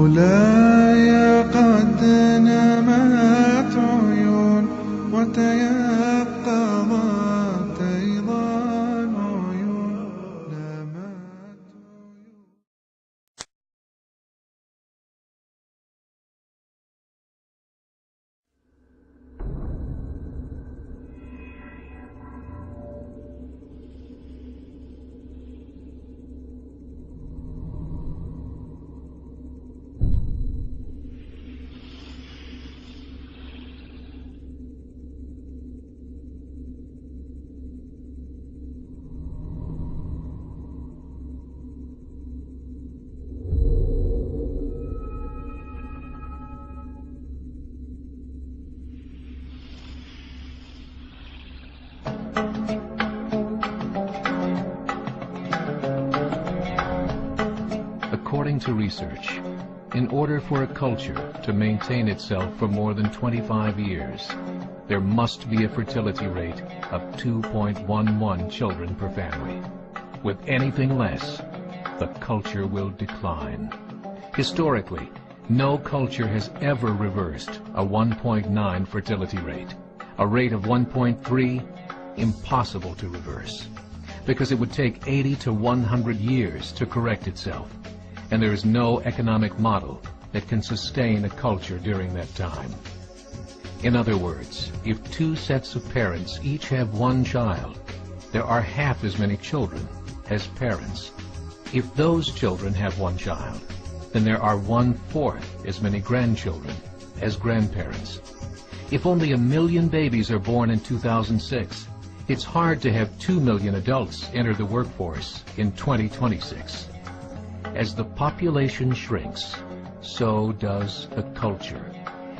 مولاي قد نمت عيون وتيقظت أيضا عيون نمت عيون. According to research, in order for a culture to maintain itself for more than 25 years, there must be a fertility rate of 2.11 children per family. With anything less, the culture will decline. Historically, no culture has ever reversed a 1.9 fertility rate. A rate of 1.3, impossible to reverse, because it would take 80 to 100 years to correct itself, and there is no economic model that can sustain a culture during that time. In other words, if two sets of parents each have one child, there are half as many children as parents. If those children have one child, then there are 1/4 as many grandchildren as grandparents. If only 1 million babies are born in 2006, it's hard to have 2 million adults enter the workforce in 2026. As the population shrinks, so does the culture.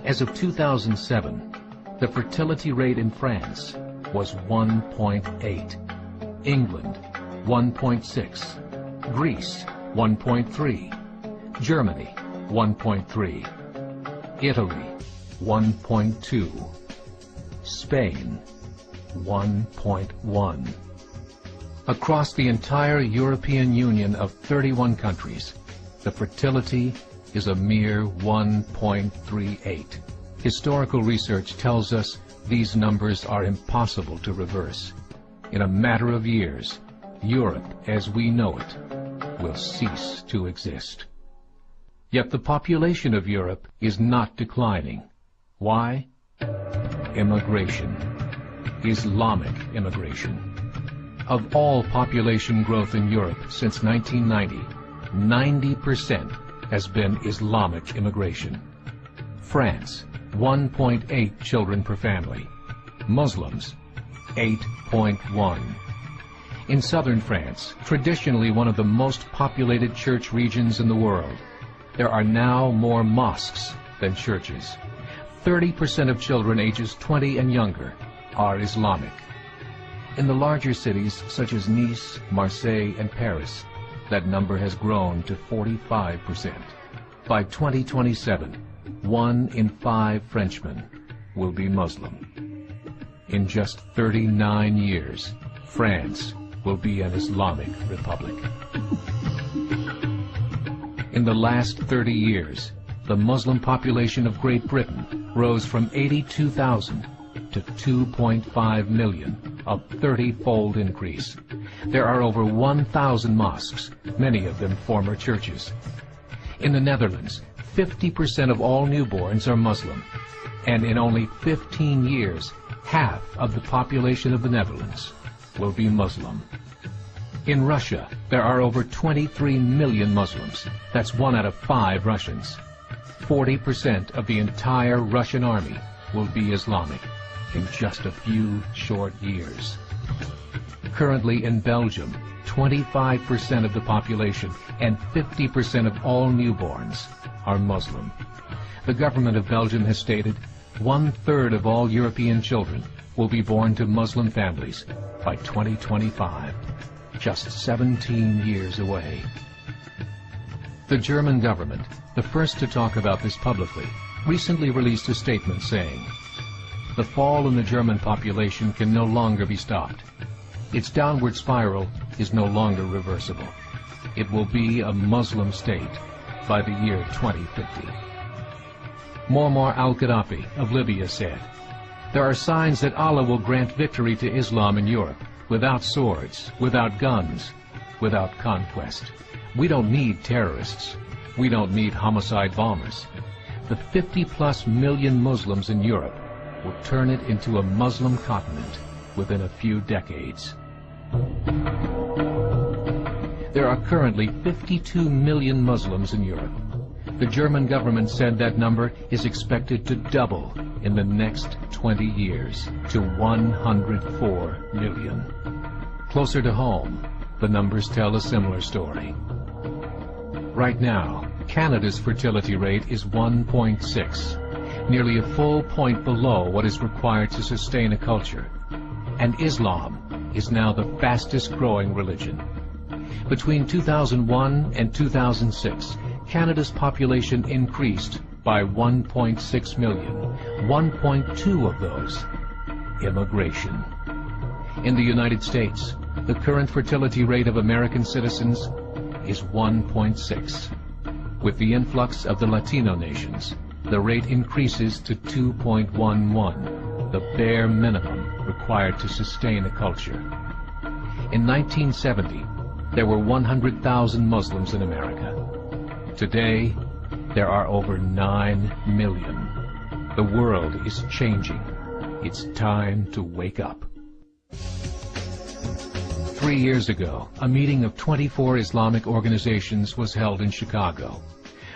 As of 2007, the fertility rate in France was 1.8, England 1.6, Greece 1.3, Germany 1.3, Italy 1.2, Spain 1.1. Across the entire European Union of 31 countries, the fertility is a mere 1.38. Historical research tells us these numbers are impossible to reverse. In a matter of years, Europe as we know it will cease to exist. Yet the population of Europe is not declining. Why? Immigration. Islamic immigration. Of all population growth in Europe since 1990, 90% has been Islamic immigration. France, 1.8 children per family. Muslims, 8.1. In southern France, traditionally one of the most populated church regions in the world, there are now more mosques than churches. 30% of children ages 20 and younger are Islamic. In the larger cities such as Nice, Marseille, and Paris, that number has grown to 45%. By 2027, 1 in 5 Frenchmen will be Muslim. In just 39 years, France will be an Islamic republic. In the last 30 years, the Muslim population of Great Britain rose from 82,000 to 2.5 million, a 30-fold increase. There are over 1,000 mosques, many of them former churches. In the Netherlands, 50% of all newborns are Muslim, and in only 15 years, half of the population of the Netherlands will be Muslim. In Russia, there are over 23 million Muslims. That's 1 out of 5 Russians. 40% of the entire Russian army will be Islamic in just a few short years. Currently in Belgium, 25% of the population and 50% of all newborns are Muslim. The government of Belgium has stated 1/3 of all European children will be born to Muslim families by 2025, just 17 years away. The German government, the first to talk about this publicly, recently released a statement saying, "The fall in the German population can no longer be stopped. Its downward spiral is no longer reversible. It will be a Muslim state by the year 2050. Muammar al-Gaddafi of Libya said, "There are signs that Allah will grant victory to Islam in Europe, without swords, without guns, without conquest. We don't need terrorists. We don't need homicide bombers. The 50+ million Muslims in Europe will turn it into a Muslim continent within a few decades." There are currently 52 million Muslims in Europe. The German government said that number is expected to double in the next 20 years to 104 million. Closer to home, the numbers tell a similar story. Right now, Canada's fertility rate is 1.6, nearly a full point below what is required to sustain a culture. And Islam is now the fastest growing religion. Between 2001 and 2006, Canada's population increased by 1.6 million, 1.2 of those immigration. In the United States, the current fertility rate of American citizens is 1.6. With the influx of the Latino nations, the rate increases to 2.11, the bare minimum required to sustain a culture. In 1970, there were 100,000 Muslims in America. Today, there are over 9 million. The world is changing. It's time to wake up. 3 years ago, a meeting of 24 Islamic organizations was held in Chicago.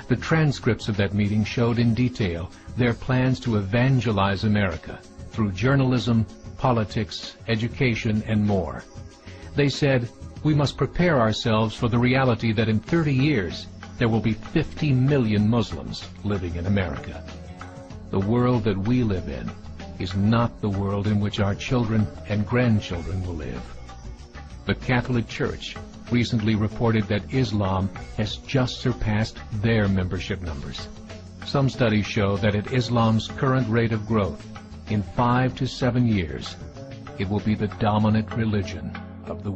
The transcripts of that meeting showed in detail their plans to evangelize America through journalism, politics, education, and more. They said, "We must prepare ourselves for the reality that in 30 years, there will be 50 million Muslims living in America. The world that we live in is not the world in which our children and grandchildren will live." The Catholic Church recently reported that Islam has just surpassed their membership numbers. Some studies show that at Islam's current rate of growth, in 5 to 7 years, it will be the dominant religion of the world.